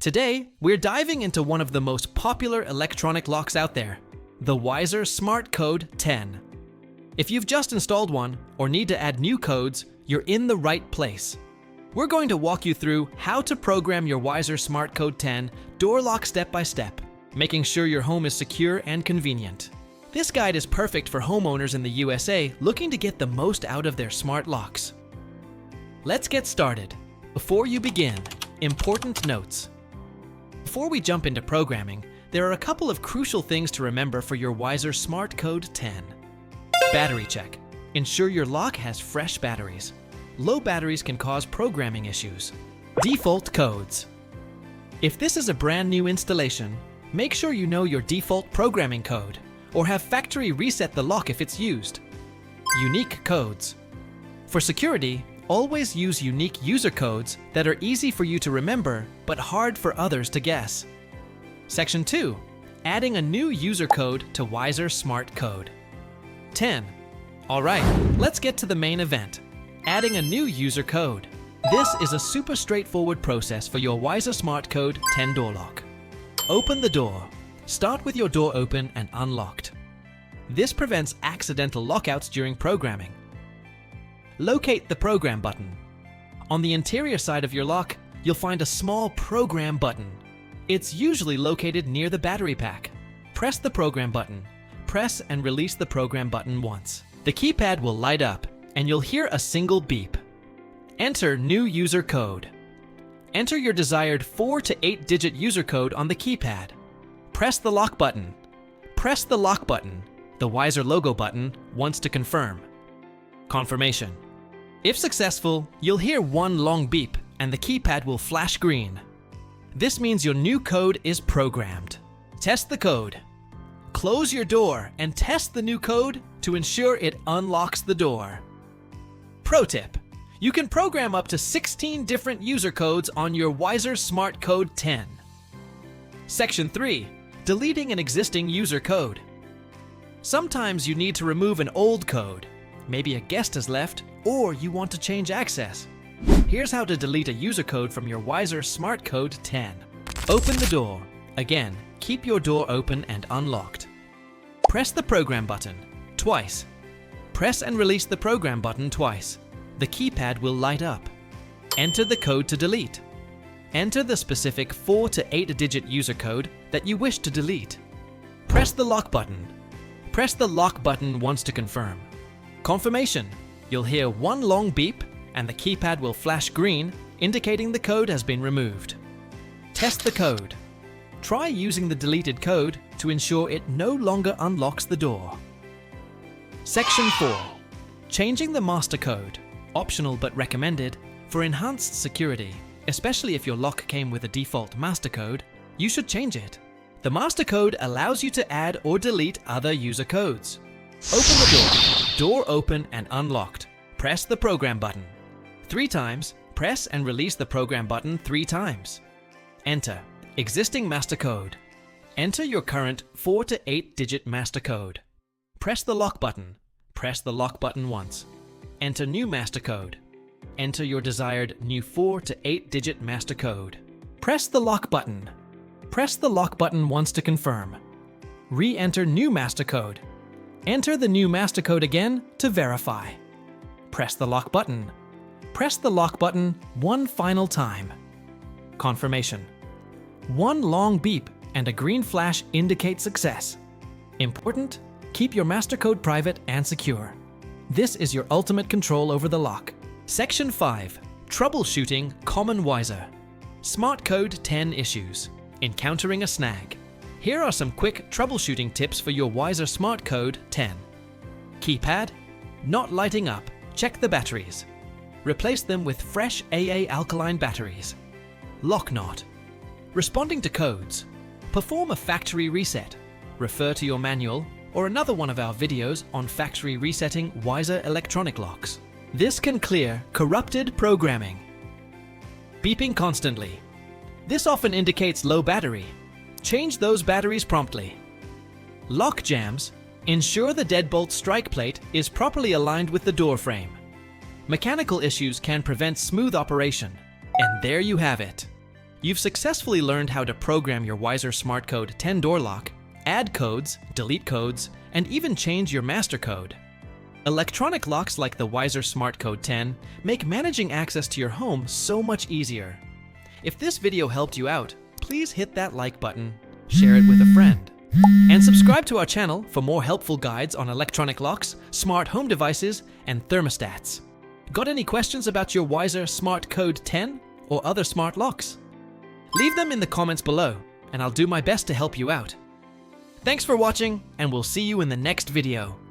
Today, we're diving into one of the most popular electronic locks out there, the Weiser SmartCode 10. If you've just installed one or need to add new codes, you're in the right place. We're going to walk you through how to program your Weiser SmartCode 10 door lock step by step, making sure your home is secure and convenient. This guide is perfect for homeowners in the USA looking to get the most out of their smart locks. Let's get started. Before you begin, important notes. Before we jump into programming, there are a couple of crucial things to remember for your Weiser SmartCode 10. Battery check. Ensure your lock has fresh batteries. Low batteries can cause programming issues. Default codes. If this is a brand new installation, make sure you know your default programming code, or have factory reset the lock if it's used. Unique codes. For security, always use unique user codes that are easy for you to remember but hard for others to guess. Section 2. Adding a new user code to Weiser SmartCode 10. Alright, let's get to the main event. Adding a new user code. This is a super straightforward process for your Weiser SmartCode 10 door lock. Open the door. Start with your door open and unlocked. This prevents accidental lockouts during programming. Locate the program button. On the interior side of your lock, you'll find a small program button. It's usually located near the battery pack. Press the program button. Press and release the program button once. The keypad will light up and you'll hear a single beep. Enter new user code. Enter your desired 4 to 8-digit user code on the keypad. Press the lock button. Press the lock button, the Weiser logo button, once to confirm. Confirmation. If successful, you'll hear one long beep and the keypad will flash green. This means your new code is programmed. Test the code. Close your door and test the new code to ensure it unlocks the door. Pro tip: you can program up to 16 different user codes on your Weiser SmartCode 10. Section 3. Deleting an existing user code. Sometimes you need to remove an old code. Maybe a guest has left, or you want to change access. Here's how to delete a user code from your Weiser SmartCode 10. Open the door. Again, keep your door open and unlocked. Press the program button twice. Press and release the program button twice. The keypad will light up. Enter the code to delete. Enter the specific 4 to 8-digit user code that you wish to delete. Press the lock button. Press the lock button once to confirm. Confirmation. You'll hear one long beep and the keypad will flash green, indicating the code has been removed. Test the code. Try using the deleted code to ensure it no longer unlocks the door. Section 4. Changing the master code. Optional but recommended for enhanced security, especially if your lock came with a default master code. You should change it. The master code allows you to add or delete other user codes. Open the door. Door open and unlocked. Press the program button 3 times. Press and release the program button 3 times. Enter existing master code. Enter your current 4 to 8-digit master code. Press the lock button. Press the lock button once. Enter new master code. Enter your desired new 4 to 8-digit master code. Press the lock button. Press the lock button once to confirm. Re-enter new master code. Enter the new master code again to verify. Press the lock button. Press the lock button one final time. Confirmation. One long beep and a green flash indicate success. Important: keep your master code private and secure. This is your ultimate control over the lock. Section 5. Troubleshooting common Weiser SmartCode 10 issues. Encountering a snag. Here are some quick troubleshooting tips for your Weiser SmartCode 10. Keypad not lighting up. Check the batteries. Replace them with fresh AA alkaline batteries. Lock knot. Responding to codes. Perform a factory reset. Refer to your manual or another one of our videos on factory resetting Weiser electronic locks. This can clear corrupted programming. Beeping constantly. This often indicates low battery. Change those batteries promptly. Lock jams. Ensure the deadbolt strike plate is properly aligned with the door frame. Mechanical issues can prevent smooth operation. And there you have it. You've successfully learned how to program your Weiser SmartCode 10 door lock, add codes, delete codes, and even change your master code. Electronic locks like the Weiser SmartCode 10 make managing access to your home so much easier. If this video helped you out, please hit that like button, share it with a friend, and subscribe to our channel for more helpful guides on electronic locks, smart home devices, and thermostats. Got any questions about your Weiser SmartCode 10 or other smart locks? Leave them in the comments below, and I'll do my best to help you out. Thanks for watching, and we'll see you in the next video.